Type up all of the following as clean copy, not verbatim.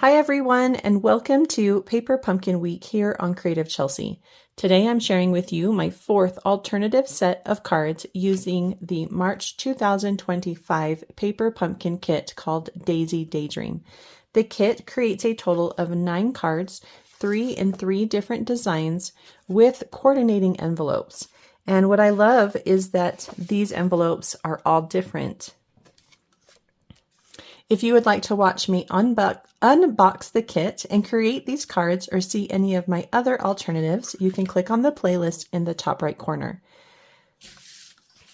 Hi everyone, and welcome to Paper Pumpkin Week here on Creative Chelsey. Today I'm sharing with you my fourth alternative set of cards using the March 2025 Paper Pumpkin kit called Daisy Daydream. The kit creates a total of 9 cards, 3 in 3 different designs with coordinating envelopes. And what I love is that these envelopes are all different. If you would like to watch me unbox the kit and create these cards or see any of my other alternatives, you can click on the playlist in the top right corner.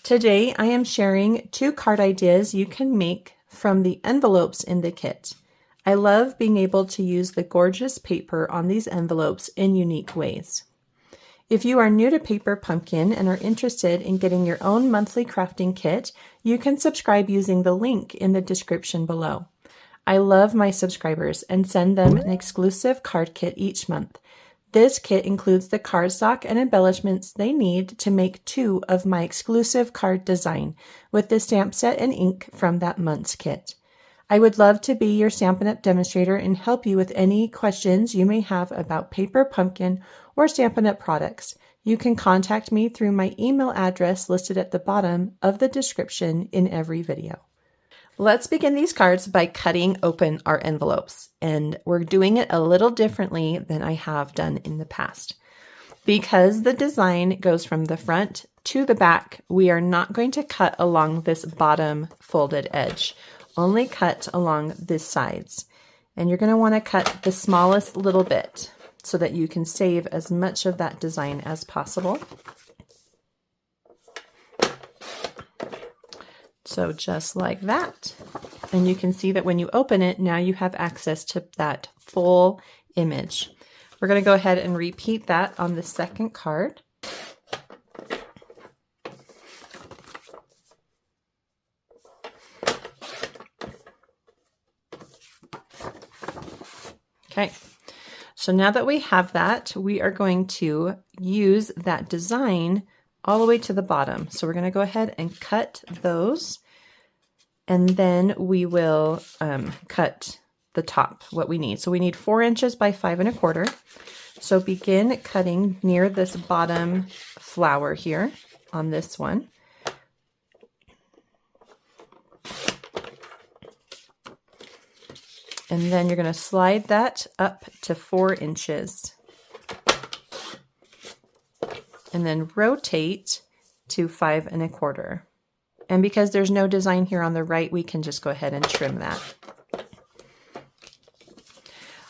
Today, I am sharing 2 card ideas you can make from the envelopes in the kit. I love being able to use the gorgeous paper on these envelopes in unique ways. If you are new to Paper Pumpkin and are interested in getting your own monthly crafting kit, you can subscribe using the link in the description below. I love my subscribers and send them an exclusive card kit each month. This kit includes the cardstock and embellishments they need to make 2 of my exclusive card design with the stamp set and ink from that month's kit. I would love to be your Stampin' Up! Demonstrator and help you with any questions you may have about Paper Pumpkin or Stampin' Up! Products. You can contact me through my email address listed at the bottom of the description in every video. Let's begin these cards by cutting open our envelopes, and we're doing it a little differently than I have done in the past. Because the design goes from the front to the back, we are not going to cut along this bottom folded edge. Only cut along the sides. And you're going to want to cut the smallest little bit so that you can save as much of that design as possible. So just like that. And you can see that when you open it, now you have access to that full image. We're going to go ahead and repeat that on the second card. Okay, so now that we have that, we are going to use that design all the way to the bottom. So we're going to go ahead and cut those, and then we will cut the top, what we need. So we need 4 inches by 5 1/4. So begin cutting near this bottom flower here on this one. And then you're going to slide that up to 4 inches. And then rotate to 5 1/4. And because there's no design here on the right, we can just go ahead and trim that.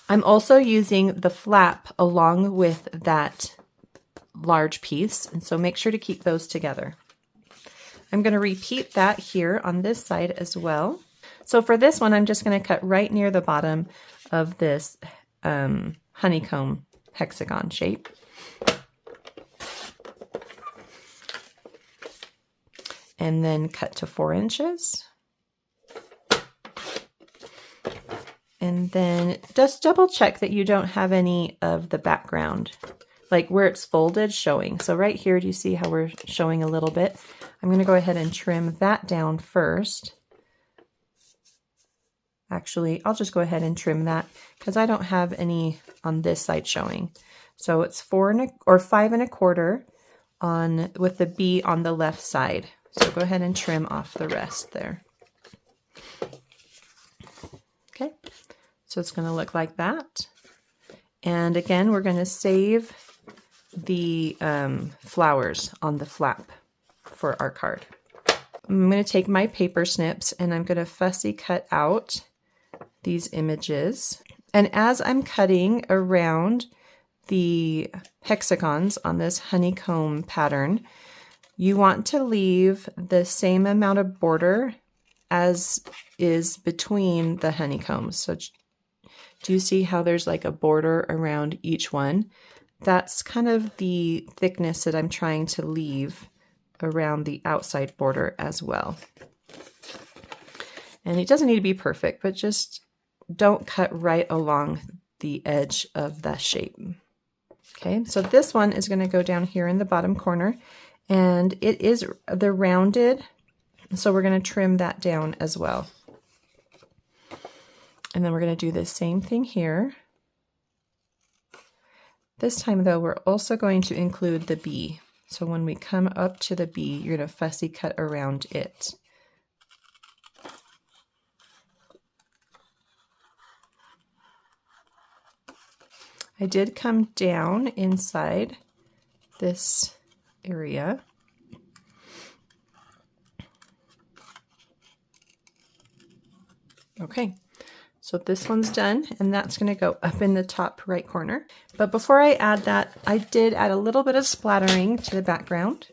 I'm also using the flap along with that large piece, and so make sure to keep those together. I'm going to repeat that here on this side as well. So for this one, I'm just going to cut right near the bottom of this honeycomb hexagon shape. And then cut to 4 inches. And then just double check that you don't have any of the background, like where it's folded, showing. So right here, do you see how we're showing a little bit? I'm going to go ahead and trim that down first. Actually, I'll just go ahead and trim that because I don't have any on this side showing. So it's 5 1/4 on with the B on the left side. So go ahead and trim off the rest there. Okay, so it's going to look like that. And again, we're going to save the flowers on the flap for our card. I'm going to take my paper snips and I'm going to fussy cut out these images. And as I'm cutting around the hexagons on this honeycomb pattern, you want to leave the same amount of border as is between the honeycombs. So do you see how there's like a border around each one? That's kind of the thickness that I'm trying to leave around the outside border as well. And it doesn't need to be perfect, but just don't cut right along the edge of the shape. Okay, so this one is going to go down here in the bottom corner, and it is the rounded, so we're going to trim that down as well. And then we're going to do the same thing here. This time though, we're also going to include the bee. So when we come up to the bee, you're going to fussy cut around it. I did come down inside this area. Okay, so this one's done, and that's going to go up in the top right corner. But before I add that, I did add a little bit of splattering to the background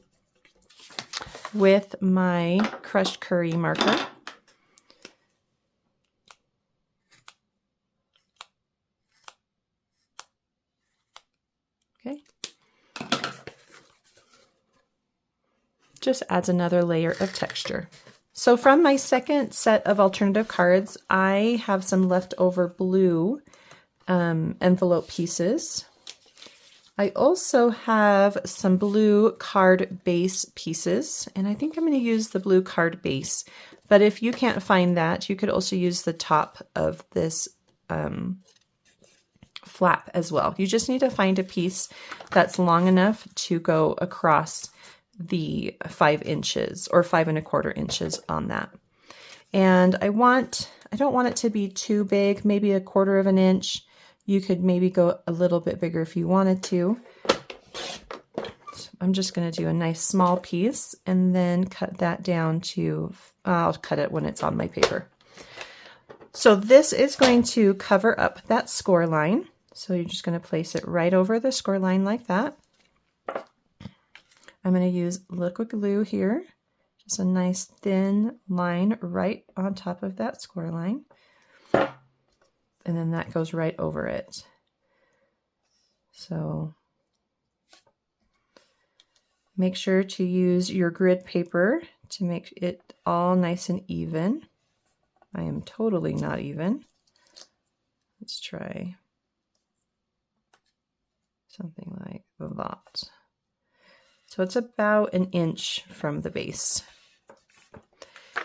with my crushed curry marker. Okay. Just adds another layer of texture. So from my second set of alternative cards, I have some leftover blue envelope pieces. I also have some blue card base pieces, and I think I'm going to use the blue card base. But if you can't find that, you could also use the top of this flap as well. You just need to find a piece that's long enough to go across the 5 inches or 5¼ inches on that. And I don't want it to be too big, maybe 1/4 inch. You could maybe go a little bit bigger if you wanted to. So I'm just going to do a nice small piece and then cut that down to, I'll cut it when it's on my paper. So this is going to cover up that score line. So you're just going to place it right over the score line like that. I'm going to use liquid glue here, just a nice thin line right on top of that score line. And then that goes right over it. So make sure to use your grid paper to make it all nice and even. I am totally not even. Let's try something like that. So it's about 1 inch from the base.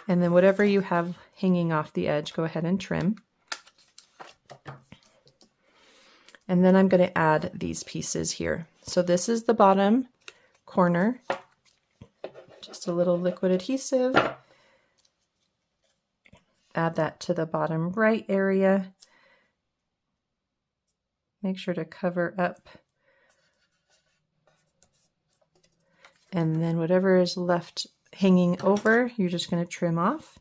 And then whatever you have hanging off the edge, go ahead and trim. And then I'm going to add these pieces here. So this is the bottom corner. Just a little liquid adhesive. Add that to the bottom right area. Make sure to cover up. And then whatever is left hanging over, you're just going to trim off.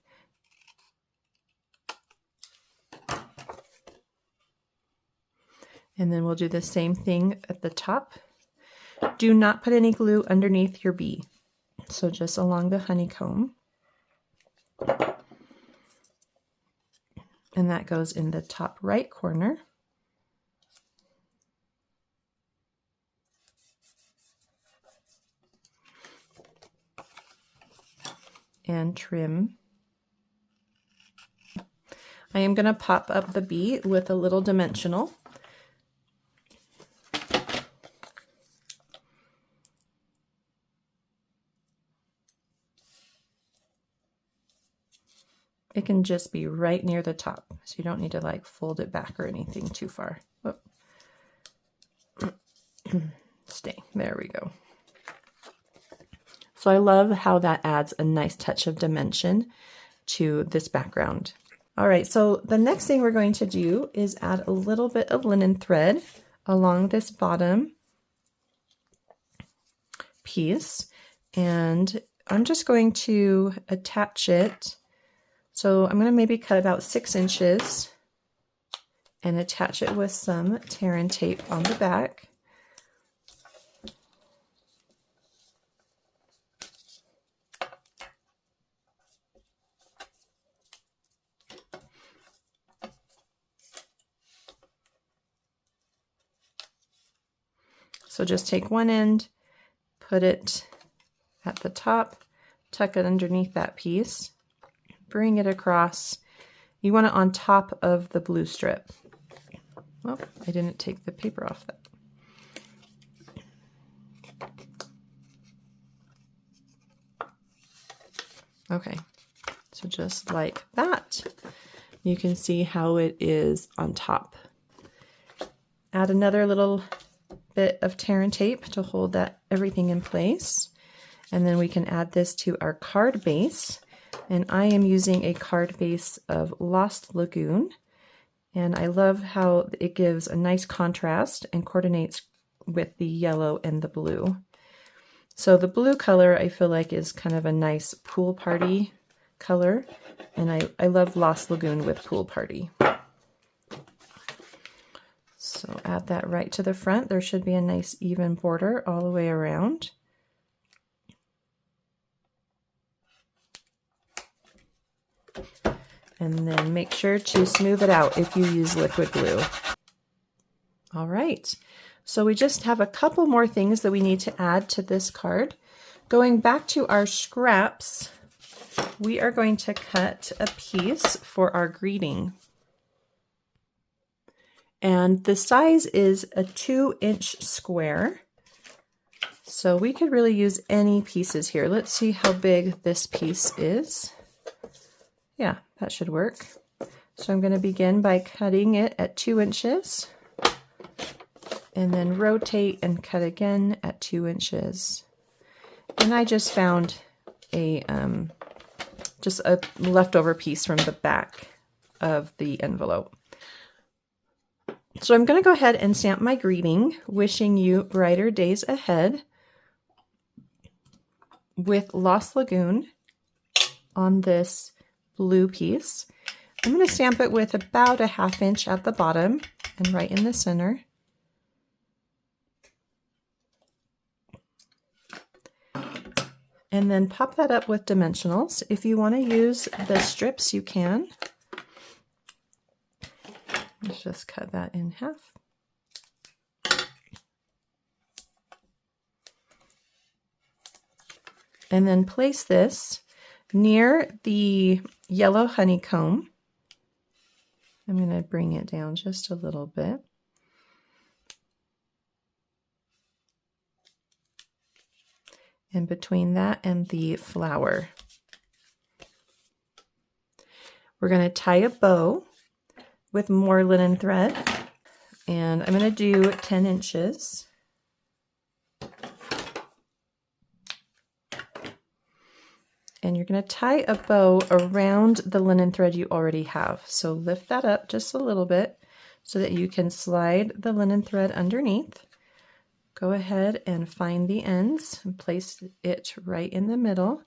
And then we'll do the same thing at the top. Do not put any glue underneath your bee. So just along the honeycomb. And that goes in the top right corner. And trim. I am going to pop up the bee with a little dimensional. It can just be right near the top, so you don't need to like fold it back or anything too far. Stay. There we go. So I love how that adds a nice touch of dimension to this background. All right, so the next thing we're going to do is add a little bit of linen thread along this bottom piece. And I'm just going to attach it. So I'm going to maybe cut about 6 inches and attach it with some tear and tape on the back. So just take one end, put it at the top, tuck it underneath that piece, bring it across. You want it on top of the blue strip. Oh, I didn't take the paper off that. Okay, so just like that. You can see how it is on top. Add another little bit of tear and tape to hold everything in place. And then we can add this to our card base. And I am using a card base of Lost Lagoon. And I love how it gives a nice contrast and coordinates with the yellow and the blue. So the blue color I feel like is kind of a nice pool party color. And I love Lost Lagoon with pool party. So add that right to the front. There should be a nice even border all the way around. And then make sure to smooth it out if you use liquid glue. All right, so we just have a couple more things that we need to add to this card. Going back to our scraps, we are going to cut a piece for our greeting. And the size is a 2-inch square. So we could really use any pieces here. Let's see how big this piece is. Yeah, that should work. So I'm going to begin by cutting it at 2 inches and then rotate and cut again at 2 inches. And I just found just a leftover piece from the back of the envelope. So I'm going to go ahead and stamp my greeting, wishing you brighter days ahead, with Lost Lagoon on this blue piece. I'm going to stamp it with about a 1/2 inch at the bottom and right in the center. And then pop that up with dimensionals. If you want to use the strips, you can. Let's just cut that in half. And then place this near the yellow honeycomb. I'm going to bring it down just a little bit. And between that and the flower, we're going to tie a bow with more linen thread. And I'm going to do 10 inches. And you're going to tie a bow around the linen thread you already have. So lift that up just a little bit so that you can slide the linen thread underneath. Go ahead and find the ends and place it right in the middle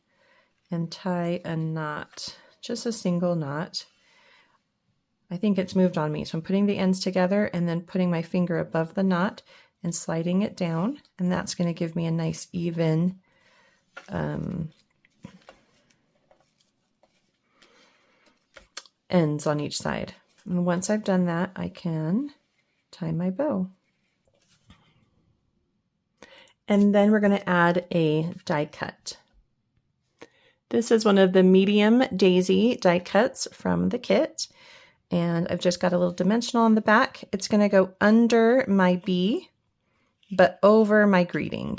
and tie a knot, just a single knot. I think it's moved on me, so I'm putting the ends together and then putting my finger above the knot and sliding it down, and that's going to give me a nice even ends on each side. And once I've done that, I can tie my bow. And then we're going to add a die cut. This is one of the medium daisy die cuts from the kit. And I've just got a little dimensional on the back. It's going to go under my bee, but over my greeting.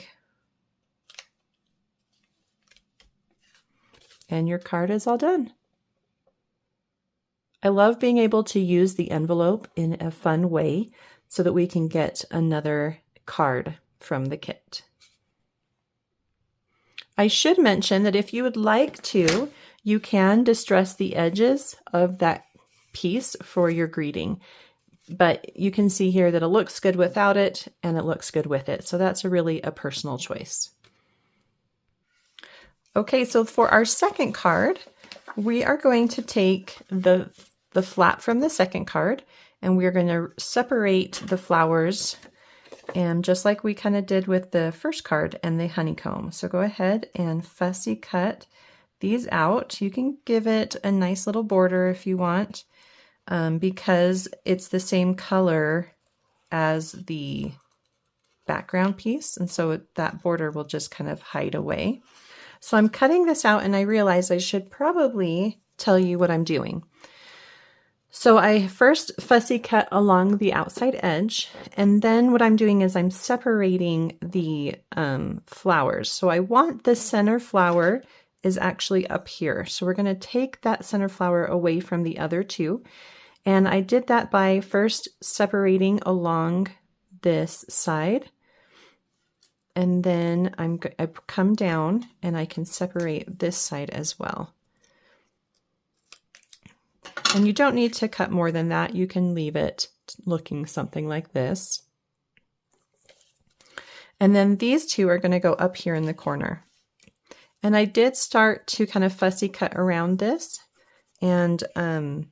And your card is all done. I love being able to use the envelope in a fun way so that we can get another card from the kit. I should mention that if you would like to, you can distress the edges of that piece for your greeting, but you can see here that it looks good without it and it looks good with it. So that's really a personal choice. Okay, so for our second card, we are going to take the flap from the second card and we're going to separate the flowers, and just like we kind of did with the first card and the honeycomb. So go ahead and fussy cut these out. You can give it a nice little border if you want, because it's the same color as the background piece, and so that border will just kind of hide away. So I'm cutting this out, and I realize I should probably tell you what I'm doing. So I first fussy cut along the outside edge, and then what I'm doing is I'm separating the flowers. So I want the center flower is actually up here. So we're going to take that center flower away from the other two. And I did that by first separating along this side. And then I've come down and I can separate this side as well. And you don't need to cut more than that. You can leave it looking something like this. And then these two are going to go up here in the corner. And I did start to kind of fussy cut around this. And I'm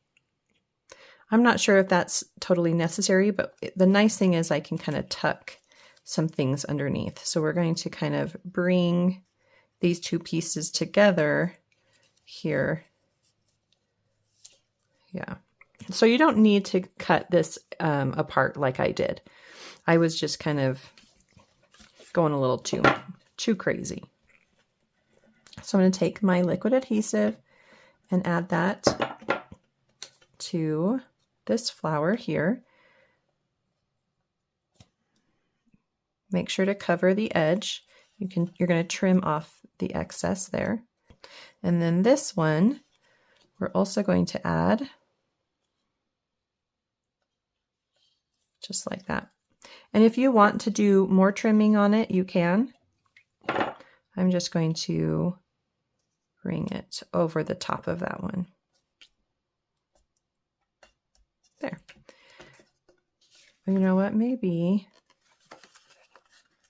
not sure if that's totally necessary, but the nice thing is I can kind of tuck some things underneath. So we're going to kind of bring these two pieces together here. Yeah. So you don't need to cut this apart like I did. I was just kind of going a little too crazy. So I'm going to take my liquid adhesive and add that to this flower here. Make sure to cover the edge. You're going to trim off the excess there. And then this one, we're also going to add just like that. And if you want to do more trimming on it, you can. I'm just going to bring it over the top of that one. There. You know what? Maybe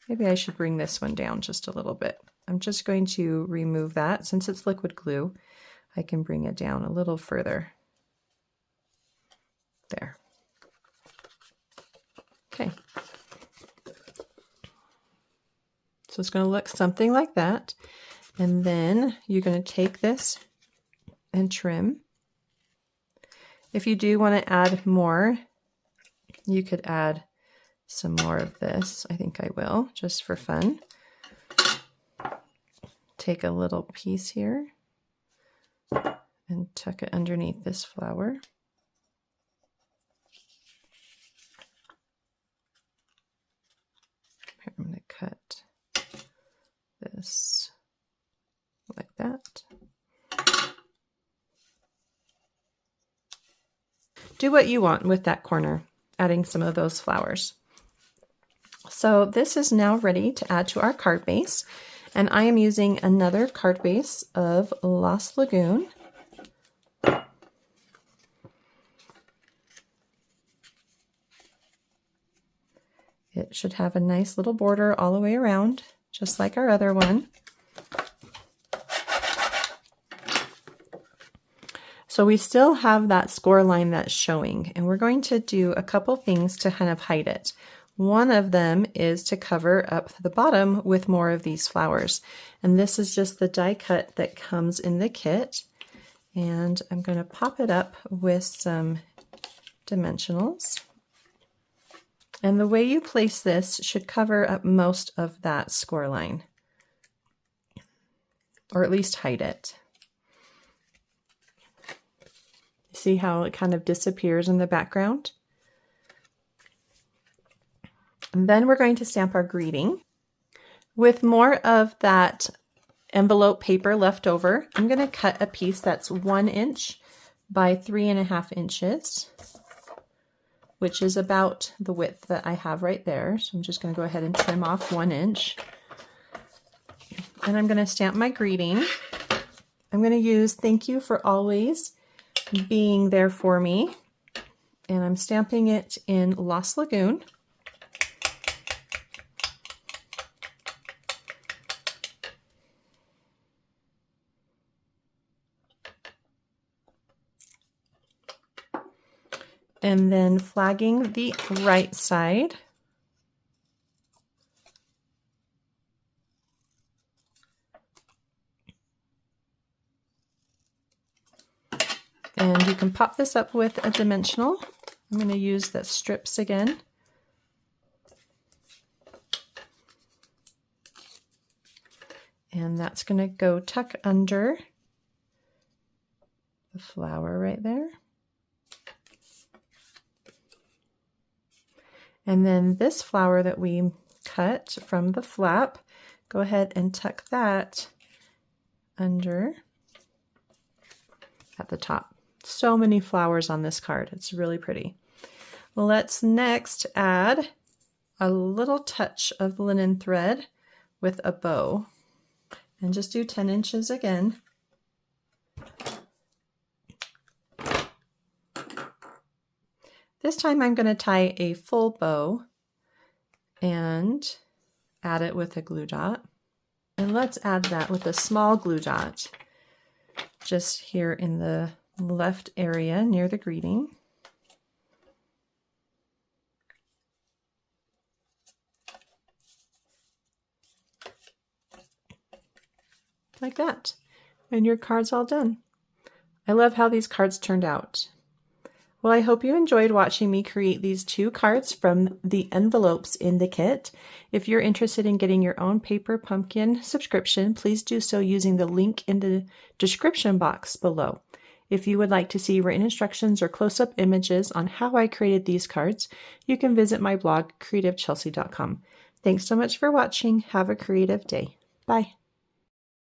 I should bring this one down just a little bit. I'm just going to remove that. Since it's liquid glue, I can bring it down a little further. There. Okay. So it's going to look something like that. And then you're going to take this and trim. If you do want to add more, you could add some more of this. I think I will, just for fun. Take a little piece here and tuck it underneath this flower. Here, I'm going to cut this like that. Do what you want with that corner, adding some of those flowers. So this is now ready to add to our card base, and I am using another card base of Lost Lagoon. It should have a nice little border all the way around, just like our other one. So we still have that score line that's showing, and we're going to do a couple things to kind of hide it. One of them is to cover up the bottom with more of these flowers. And this is just the die cut that comes in the kit. And I'm going to pop it up with some dimensionals. And the way you place this should cover up most of that score line, or at least hide it. See how it kind of disappears in the background? And then we're going to stamp our greeting. With more of that envelope paper left over, I'm going to cut a piece that's 1 inch by 3.5 inches, which is about the width that I have right there. So I'm just going to go ahead and trim off 1 inch. And I'm going to stamp my greeting. I'm going to use "Thank you for always being there for me." And I'm stamping it in Lost Lagoon. And then flagging the right side. And you can pop this up with a dimensional. I'm going to use the strips again. And that's going to go tuck under the flower right there. And then this flower that we cut from the flap, go ahead and tuck that under at the top. So many flowers on this card. It's really pretty. Let's next add a little touch of linen thread with a bow, and just do 10 inches again. This time I'm going to tie a full bow and add it with a glue dot. And let's add that with a small glue dot just here in the left area near the greeting. Like that. And your card's all done. I love how these cards turned out. Well, I hope you enjoyed watching me create these 2 cards from the envelopes in the kit. If you're interested in getting your own paper pumpkin subscription, please do so using the link in the description box below. If you would like to see written instructions or close-up images on how I created these cards, you can visit my blog, creativechelsey.com. Thanks so much for watching. Have a creative day. Bye.